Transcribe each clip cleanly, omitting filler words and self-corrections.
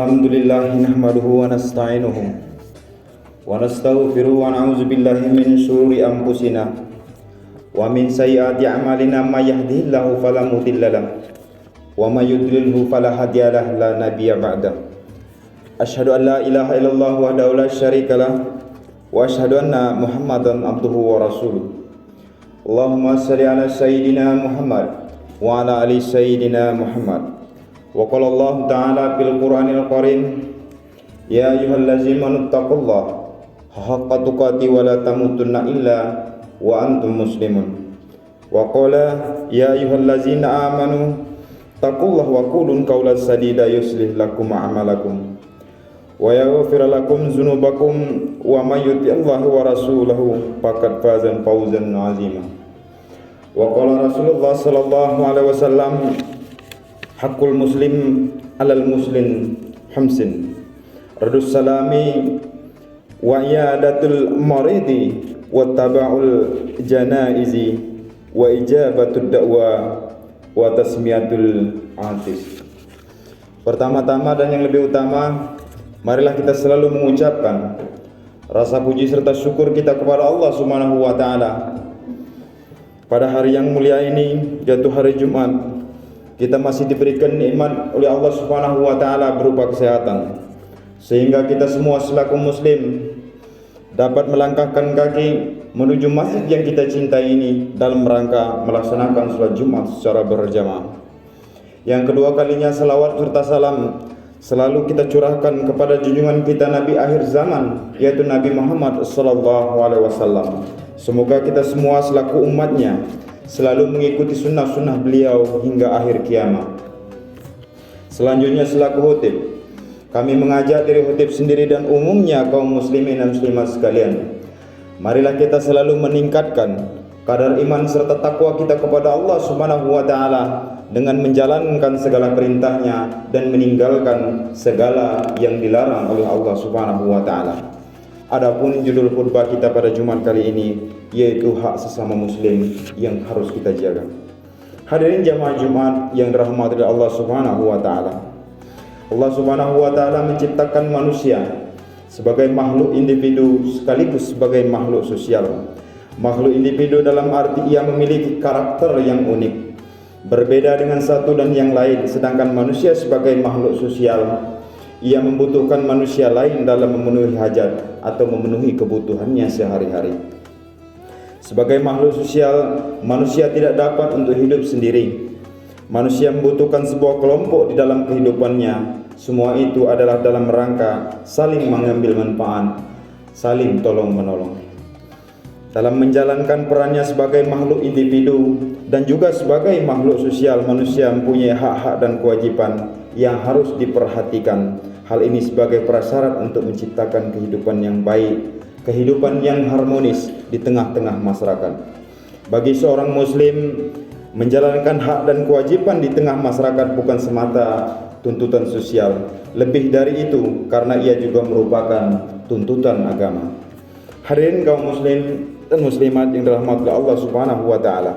Alhamdulillah nahmaduhu wa nasta'inuhu wa nastaghfiruhu wa na'udzu billahi min shururi anfusina wa min sayyiati a'malina may yahdihillahu fala mudilla lahu wa may yudlilhu fala hadiya lahu la nabiyya ba'da. Asyhadu an la ilaha illallah wahdahu la syarika lahu wa asyhadu anna Muhammadan abduhu wa rasuluh. Allahumma shalli ala sayyidina Muhammad wa ala ali sayyidina Muhammad. Wa qala Allah ta'ala fil Qur'anil Karim, ya ayyuhallazina amanu taqullaha haqqa tuqatih wa la tamutunna illa wa antum muslimun. Wa qala ya ayyuhallazina amanu taqullaha wa qulun qawlan sadida yuslih lakum a'malakum wa yaghfir lakum dzunubakum wa may yuti'illah wa rasulahu faqad faza fawzan 'azima. Wa qala Rasulullah sallallahu alaihi wasallam, haqqul muslim alal muslim hamsin, radus salami wa iyadatul maridi wa taba'ul janaizi wa ijabatud da'wa wa tasmiyatul atis. Pertama-tama dan yang lebih utama, marilah kita selalu mengucapkan rasa puji serta syukur kita kepada Allah Subhanahu wa taala. Pada hari yang mulia ini, yaitu hari Jumat, kita masih diberikan nikmat oleh Allah Subhanahu wa taala berupa kesehatan, sehingga kita semua selaku muslim dapat melangkahkan kaki menuju masjid yang kita cintai ini dalam rangka melaksanakan salat Jumat secara berjamaah. Yang kedua kalinya, salawat serta salam selalu kita curahkan kepada junjungan kita Nabi akhir zaman, yaitu Nabi Muhammad sallallahu alaihi wasallam. Semoga kita semua selaku umatnya selalu mengikuti sunnah-sunnah beliau hingga akhir kiamat. Selanjutnya selaku khotib, kami mengajak diri khotib sendiri dan umumnya kaum muslimin dan muslimat sekalian, marilah kita selalu meningkatkan kadar iman serta takwa kita kepada Allah Subhanahu wa taala dengan menjalankan segala perintahnya dan meninggalkan segala yang dilarang oleh Allah Subhanahu wa taala. Adapun judul khutbah kita pada Jumat kali ini yaitu hak sesama muslim yang harus kita jaga. Hadirin jamaah Jumat yang dirahmati oleh Allah Subhanahu wa taala. Allah Subhanahu wa taala menciptakan manusia sebagai makhluk individu sekaligus sebagai makhluk sosial. Makhluk individu dalam arti ia memiliki karakter yang unik, berbeda dengan satu dan yang lain, sedangkan manusia sebagai makhluk sosial ia membutuhkan manusia lain dalam memenuhi hajat atau memenuhi kebutuhannya sehari-hari. Sebagai makhluk sosial, manusia tidak dapat untuk hidup sendiri. Manusia membutuhkan sebuah kelompok di dalam kehidupannya. Semua itu adalah dalam rangka saling mengambil manfaat, saling tolong-menolong. Dalam menjalankan perannya sebagai makhluk individu dan juga sebagai makhluk sosial, manusia mempunyai hak-hak dan kewajiban yang harus diperhatikan. Hal ini sebagai prasyarat untuk menciptakan kehidupan yang baik, kehidupan yang harmonis di tengah-tengah masyarakat. Bagi seorang muslim, menjalankan hak dan kewajiban di tengah masyarakat bukan semata tuntutan sosial, lebih dari itu karena ia juga merupakan tuntutan agama. Hadirin kaum muslim dan muslimat yang dirahmati Allah Subhanahu wa taala.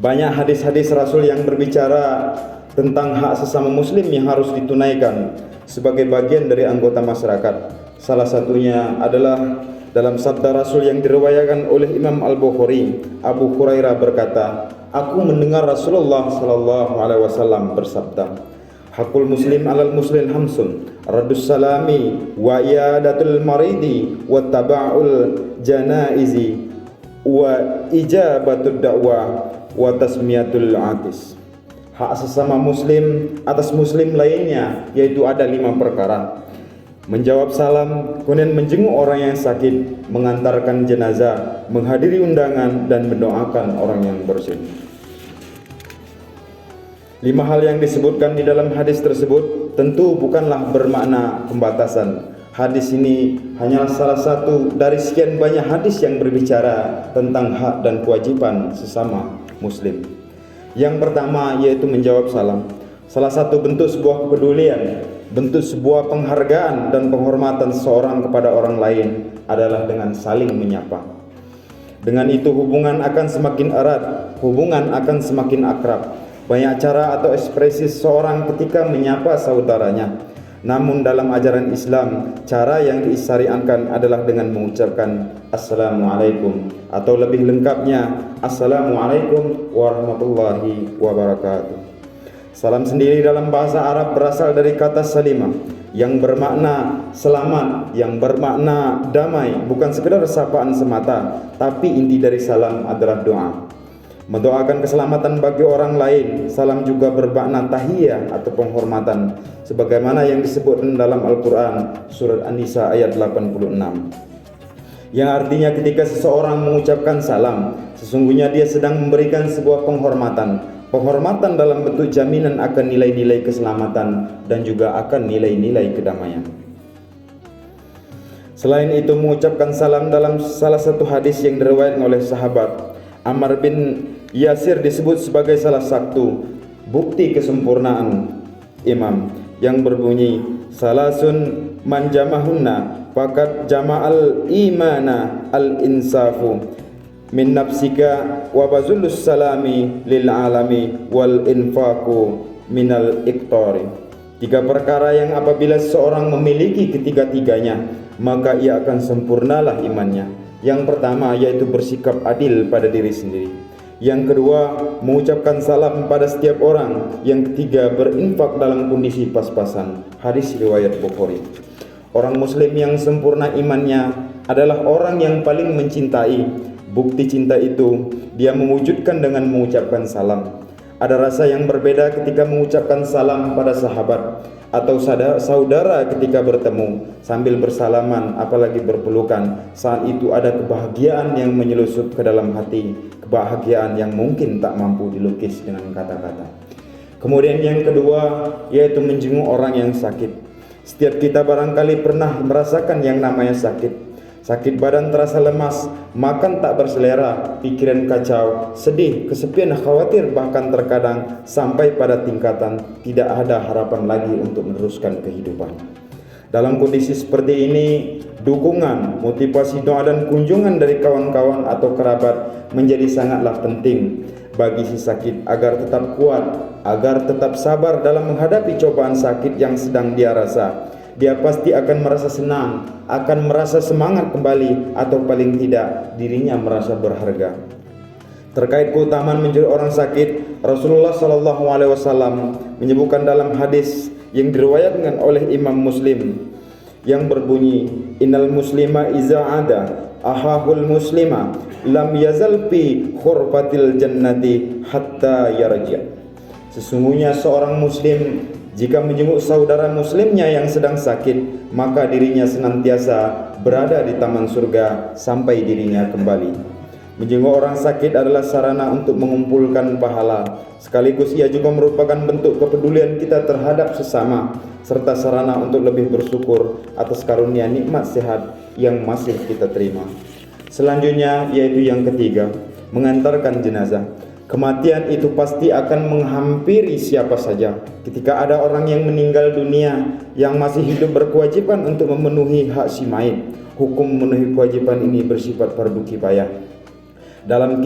Banyak hadis-hadis Rasul yang berbicara tentang hak sesama muslim yang harus ditunaikan sebagai bagian dari anggota masyarakat. Salah satunya adalah dalam sabda Rasul yang diriwayatkan oleh Imam Al-Bukhari. Abu Hurairah berkata, aku mendengar Rasulullah sallallahu alaihi wasallam bersabda, hakul muslim alal muslim hamsun, radus salami wa iyadatul maridi wa taba'ul janaizi wa ijabatud da'wa wa tasmiyatul atis. Hak sesama muslim atas muslim lainnya yaitu ada 5 perkara: menjawab salam, kemudian menjenguk orang yang sakit, mengantarkan jenazah, menghadiri undangan, dan mendoakan orang yang bersin. 5 hal yang disebutkan di dalam hadis tersebut tentu bukanlah bermakna pembatasan. Hadis ini hanyalah salah satu dari sekian banyak hadis yang berbicara tentang hak dan kewajiban sesama muslim. Yang pertama yaitu menjawab salam. Salah satu bentuk sebuah kepedulian, bentuk sebuah penghargaan dan penghormatan seseorang kepada orang lain adalah dengan saling menyapa. Dengan itu hubungan akan semakin erat, hubungan akan semakin akrab. Banyak cara atau ekspresi seseorang ketika menyapa saudaranya. Namun dalam ajaran Islam, cara yang disyariatkan adalah dengan mengucapkan Assalamualaikum, atau lebih lengkapnya Assalamualaikum warahmatullahi wabarakatuh. Salam sendiri dalam bahasa Arab berasal dari kata salimah yang bermakna selamat, yang bermakna damai, bukan sekedar sapaan semata, tapi inti dari salam adalah doa. Mendoakan keselamatan bagi orang lain. Salam juga bermakna tahiyah atau penghormatan, sebagaimana yang disebutkan dalam Al-Quran surat An-Nisa ayat 86, yang artinya ketika seseorang mengucapkan salam, sesungguhnya dia sedang memberikan sebuah penghormatan dalam bentuk jaminan akan nilai-nilai keselamatan dan juga akan nilai-nilai kedamaian. Selain itu, mengucapkan salam dalam salah satu hadis yang diriwayatkan oleh sahabat Ammar bin Yasir disebut sebagai salah satu bukti kesempurnaan imam, yang berbunyi salasun man jamahunna faqad jama'al imana al insafu min nafsika wa bazulus salami lil alami wal infaku minal iqtari. 3 perkara yang apabila seorang memiliki ketiga-tiganya, maka ia akan sempurnalah imannya. Yang pertama yaitu bersikap adil pada diri sendiri. Yang kedua, mengucapkan salam pada setiap orang. Yang ketiga, berinfak dalam kondisi pas-pasan. Hadis riwayat Bukhari. Orang muslim yang sempurna imannya adalah orang yang paling mencintai. Bukti cinta itu dia mewujudkan dengan mengucapkan salam. Ada rasa yang berbeda ketika mengucapkan salam pada sahabat atau saudara ketika bertemu sambil bersalaman, apalagi berpelukan. Saat itu ada kebahagiaan yang menyelusup ke dalam hati, kebahagiaan yang mungkin tak mampu dilukis dengan kata-kata. Kemudian yang kedua yaitu menjenguk orang yang sakit. Setiap kita barangkali pernah merasakan yang namanya sakit. Sakit badan terasa lemas, makan tak berselera, pikiran kacau, sedih, kesepian, khawatir, bahkan terkadang sampai pada tingkatan tidak ada harapan lagi untuk meneruskan kehidupan. Dalam kondisi seperti ini, dukungan, motivasi, doa dan kunjungan dari kawan-kawan atau kerabat menjadi sangatlah penting bagi si sakit agar tetap kuat, agar tetap sabar dalam menghadapi cobaan sakit yang sedang dia rasa. Dia pasti akan merasa senang, akan merasa semangat kembali, atau paling tidak dirinya merasa berharga. Terkait keutamaan menjadi orang sakit, Rasulullah SAW menyebutkan dalam hadis yang diriwayatkan oleh Imam Muslim yang berbunyi, innal muslima iza ada ahahul muslima lam yazal fi khurfatil jannati hatta yarji'. Sesungguhnya seorang muslim jika menjenguk saudara muslimnya yang sedang sakit, maka dirinya senantiasa berada di taman surga sampai dirinya kembali. Menjenguk orang sakit adalah sarana untuk mengumpulkan pahala, sekaligus ia juga merupakan bentuk kepedulian kita terhadap sesama, serta sarana untuk lebih bersyukur atas karunia nikmat sehat yang masih kita terima. Selanjutnya yaitu yang ketiga, mengantarkan jenazah. Kematian itu pasti akan menghampiri siapa saja. Ketika ada orang yang meninggal dunia yang masih hidup berkewajiban untuk memenuhi hak si mayit. Hukum memenuhi kewajiban ini bersifat fardu kifayah. Dalam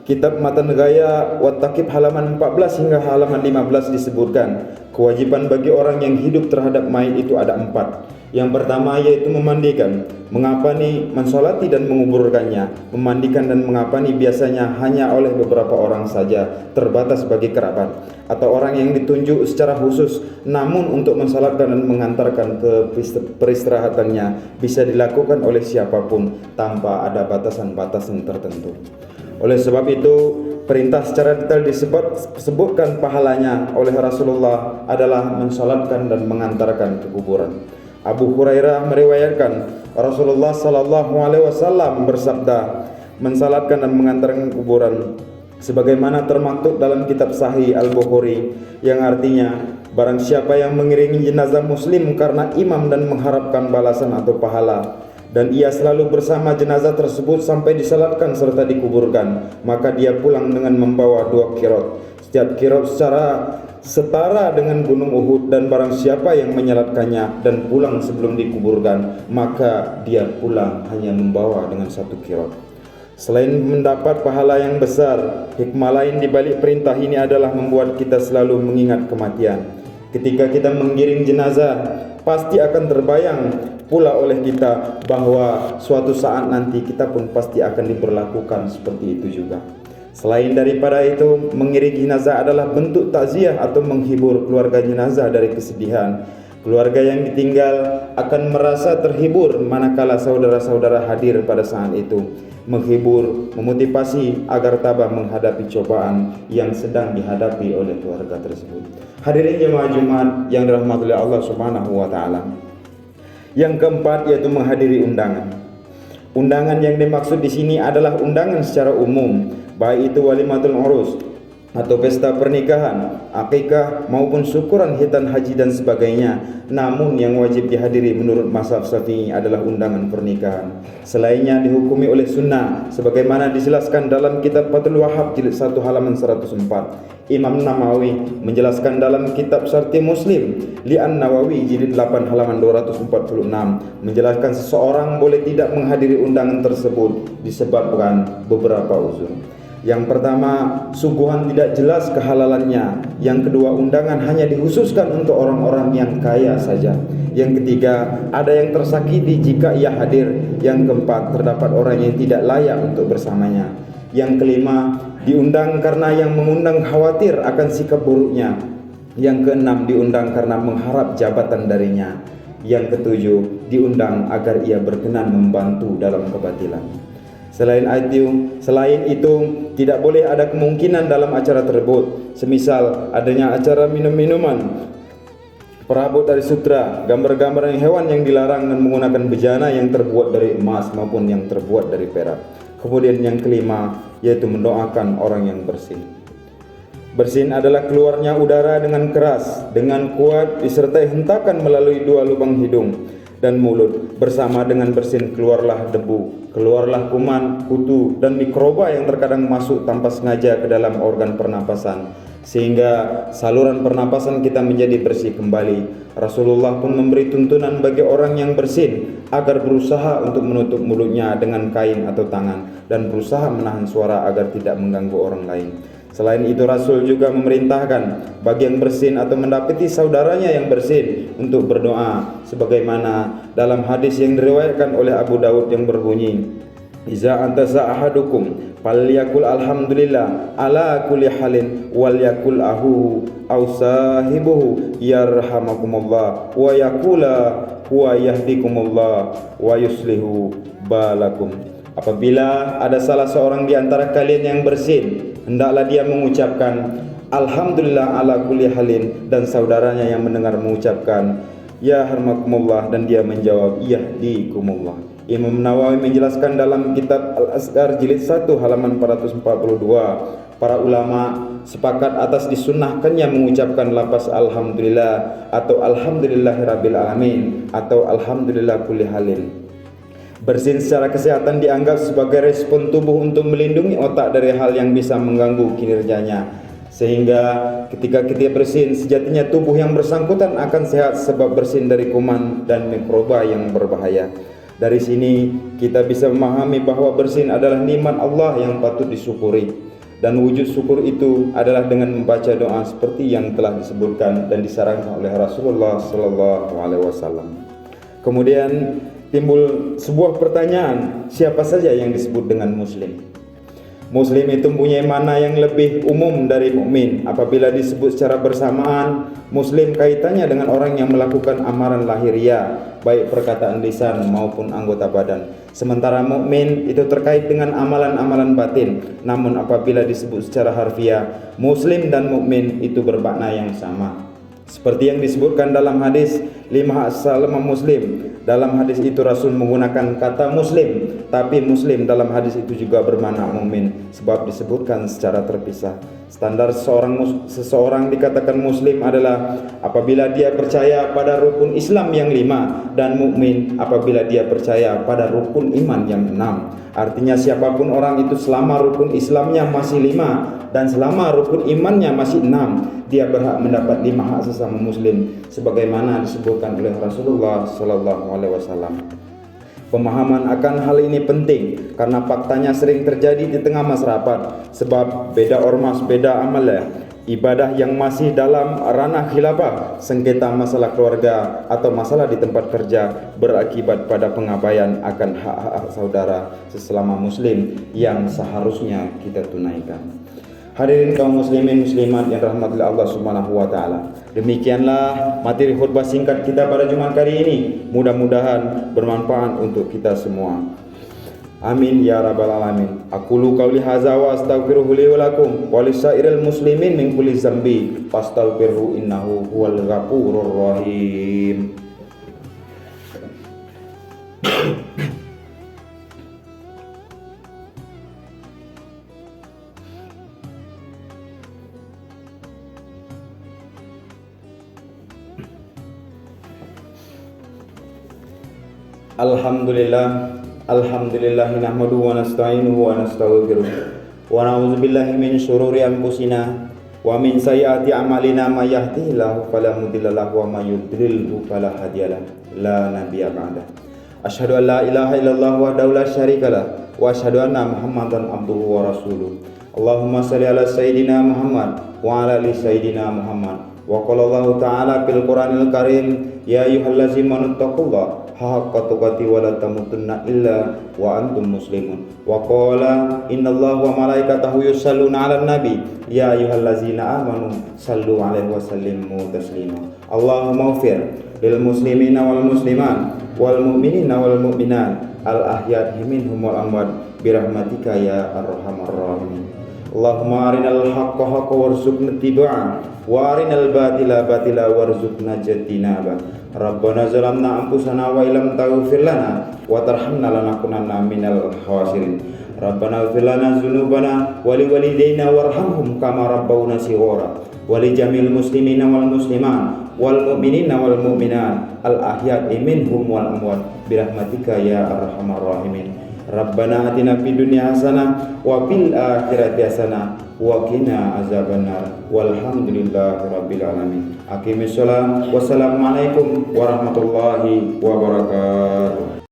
kitab Matan Gaya Wat-Taqib halaman 14 hingga halaman 15 disebutkan, kewajiban bagi orang yang hidup terhadap mayit itu ada 4. Yang pertama yaitu memandikan, mengapani, mensolati dan menguburkannya. Memandikan dan mengapani biasanya hanya oleh beberapa orang saja, terbatas bagi kerabat atau orang yang ditunjuk secara khusus. Namun untuk mensolatkan dan mengantarkan ke peristirahatannya bisa dilakukan oleh siapapun tanpa ada batasan-batasan tertentu. Oleh sebab itu, perintah secara detail disebutkan pahalanya oleh Rasulullah adalah mensolatkan dan mengantarkan ke kuburan. Abu Hurairah meriwayatkan Rasulullah SAW bersabda, mensalatkan dan mengantarkan kuburan sebagaimana termaktub dalam kitab Sahih Al-Bukhari, yang artinya barang siapa yang mengiringi jenazah muslim karena imam dan mengharapkan balasan atau pahala, dan ia selalu bersama jenazah tersebut sampai disalatkan serta dikuburkan, maka dia pulang dengan membawa 2 qirot. Setiap qirot secara setara dengan gunung Uhud, dan barang siapa yang menyalatkannya dan pulang sebelum dikuburkan, maka dia pulang hanya membawa dengan 1 qirot. Selain mendapat pahala yang besar, hikmah lain di balik perintah ini adalah membuat kita selalu mengingat kematian. Ketika kita mengiring jenazah, pasti akan terbayang pula oleh kita bahwa suatu saat nanti kita pun pasti akan diberlakukan seperti itu juga. Selain daripada itu, mengiringi jenazah adalah bentuk takziah atau menghibur keluarga jenazah dari kesedihan. Keluarga yang ditinggal akan merasa terhibur manakala saudara-saudara hadir pada saat itu, menghibur, memotivasi agar tabah menghadapi cobaan yang sedang dihadapi oleh keluarga tersebut. Hadirin jemaah Jumat yang dirahmati oleh Allah Subhanahu wa taala. Yang keempat yaitu menghadiri undangan. Undangan yang dimaksud di sini adalah undangan secara umum, baik itu walimatul urus atau pesta pernikahan, akikah maupun syukuran hitan haji dan sebagainya. Namun yang wajib dihadiri menurut mazhab Syafi'i adalah undangan pernikahan. Selainnya dihukumi oleh sunnah sebagaimana dijelaskan dalam kitab Fathul Wahhab jilid 1 halaman 104. Imam Nawawi menjelaskan dalam kitab Syarti Muslim Li'an Nawawi jilid 8 halaman 246 menjelaskan seseorang boleh tidak menghadiri undangan tersebut disebabkan beberapa uzur. Yang pertama, sungguhan tidak jelas kehalalannya. Yang kedua, undangan hanya dikhususkan untuk orang-orang yang kaya saja. Yang ketiga, ada yang tersakiti jika ia hadir. Yang keempat, terdapat orang yang tidak layak untuk bersamanya. Yang kelima, diundang karena yang mengundang khawatir akan sikap buruknya. Yang keenam, diundang karena mengharap jabatan darinya. Yang ketujuh, diundang agar ia berkenan membantu dalam kebatilan. Selain itu, tidak boleh ada kemungkinan dalam acara tersebut, semisal adanya acara minum-minuman, perabot dari sutra, gambar-gambar hewan yang dilarang, dan menggunakan bejana yang terbuat dari emas maupun yang terbuat dari perak. Kemudian yang kelima, yaitu mendoakan orang yang bersin. Bersin adalah keluarnya udara dengan keras, dengan kuat, disertai hentakan melalui 2 lubang hidung dan mulut. Bersama dengan bersin keluarlah debu, keluarlah kuman, kutu, dan mikroba yang terkadang masuk tanpa sengaja ke dalam organ pernapasan, sehingga saluran pernapasan kita menjadi bersih kembali. Rasulullah pun memberi tuntunan bagi orang yang bersin agar berusaha untuk menutup mulutnya dengan kain atau tangan dan berusaha menahan suara agar tidak mengganggu orang lain. Selain itu, Rasul juga memerintahkan bagi yang bersin atau mendapati saudaranya yang bersin untuk berdoa, sebagaimana dalam hadis yang diriwayatkan oleh Abu Daud yang berbunyi, "Iza antasa ahadukum falyakul alhamdulillah ala kulli halin wal yakul ahu aw sahibuhu yarhamakumullah wa yakula huwa yahdikumullah wa yuslihu balakum." Apabila ada salah seorang di antara kalian yang bersin, hendaklah dia mengucapkan alhamdulillah ala kulli halin, dan saudaranya yang mendengar mengucapkan ya harmakumullah, dan dia menjawab yahdikumullah. Imam Nawawi menjelaskan dalam kitab Al-Azkar jilid 1 halaman 442, para ulama sepakat atas disunnahkannya mengucapkan lafaz alhamdulillah atau alhamdulillahirabbil alamin atau alhamdulillah kulli halin. Bersin secara kesehatan dianggap sebagai respon tubuh untuk melindungi otak dari hal yang bisa mengganggu kinerjanya, sehingga ketika kita bersin, sejatinya tubuh yang bersangkutan akan sehat sebab bersin dari kuman dan mikroba yang berbahaya. Dari sini kita bisa memahami bahwa bersin adalah nikmat Allah yang patut disyukuri, dan wujud syukur itu adalah dengan membaca doa seperti yang telah disebutkan dan disarankan oleh Rasulullah SAW. Kemudian timbul sebuah pertanyaan, siapa saja yang disebut dengan muslim? Muslim itu mempunyai makna yang lebih umum dari mukmin. Apabila disebut secara bersamaan, muslim kaitannya dengan orang yang melakukan amalan lahiriah, baik perkataan lisan maupun anggota badan. Sementara mukmin itu terkait dengan amalan-amalan batin. Namun apabila disebut secara harfiah, muslim dan mukmin itu bermakna yang sama. Seperti yang disebutkan dalam hadis 5 as-salam muslim. Dalam hadis itu Rasul menggunakan kata muslim, tapi muslim dalam hadis itu juga bermakna mukmin, sebab disebutkan secara terpisah. Standar seseorang dikatakan muslim adalah apabila dia percaya pada rukun Islam yang 5, dan mukmin apabila dia percaya pada rukun iman yang 6. Artinya siapapun orang itu selama rukun Islamnya masih 5 dan selama rukun imannya masih 6, dia berhak mendapat 5 hak sesama muslim sebagaimana disebutkan oleh Rasulullah SAW. Pemahaman akan hal ini penting karena faktanya sering terjadi di tengah masyarakat, sebab beda ormas beda amalnya. ibadah yang masih dalam ranah khilafah, sengketa masalah keluarga atau masalah di tempat kerja berakibat pada pengabaian akan hak-hak saudara sesama muslim yang seharusnya kita tunaikan. Hadirin kaum muslimin muslimat yang rahmat oleh Allah Subhanahu wa taala. Demikianlah materi khutbah singkat kita pada Jumat kali ini. Mudah-mudahan bermanfaat untuk kita semua. Amin ya rabbal alamin. Aqulu qauli hadza wa astaghfiruhu li wa lakum wa lisairil muslimin min kulli dzambi fastaghfiruhu innahu huwal ghafurur rahim. Alhamdulillah nahmaduhu wa nasta'inuhu wa nastaghfiruh wa na'udzu billahi min syururi anfusina wa min sayyiati a'malina may yahdihillahu fala mudilla lahu wa may yudlilhu fala hadiyalah la nabiyya ba'da. Asyhadu an la ilaha illallah wahdahu la syarikalah wa asyhadu anna Muhammadan abduhu wa rasuluh. Allahumma shalli ala sayyidina Muhammad wa ala ali sayyidina Muhammad. Wa qala Allah ta'ala fil Qur'anil Karim ya ayyuhallazina taqullaha haqqa tuqatih wa la tamutunna illa wa antum muslimun. Wa qala innallaha wa malaikatahu yusholluna 'alan nabi ya ayyuhallazina amanu sallu 'alaihi wa sallimu taslima. Allahumma ighfir lil muslimina wal muslimat wal mu'minina wal mu'minat al ahya'i minhum wal amwat bi rahmatika ya arhamar rahimin. Allahumma arinal haqqa haqqan warzuqna ittiba'ah wa arinal batila batila warzuqna ijtinabah. Rabbana zalamna anfusana wa illam taghfir lana wa tarhamna lanakunanna minal khasirin. Rabbana ighfir lana dzunubana wa liwalidayna warhamhum kama rabbawna shighara wa li jamil muslimina wal muslimat wal mu'minina wal mu'minat al ahya'i minhum wal amwat bi rahmatika ya arhamar rahimin. Rabbana atina fid dunya hasanah wa fil akhirati hasanah wa qina azabannar walhamdulillahi rabbil alamin. Aqimissalam. Wassalamualaikum warahmatullahi wabarakatuh.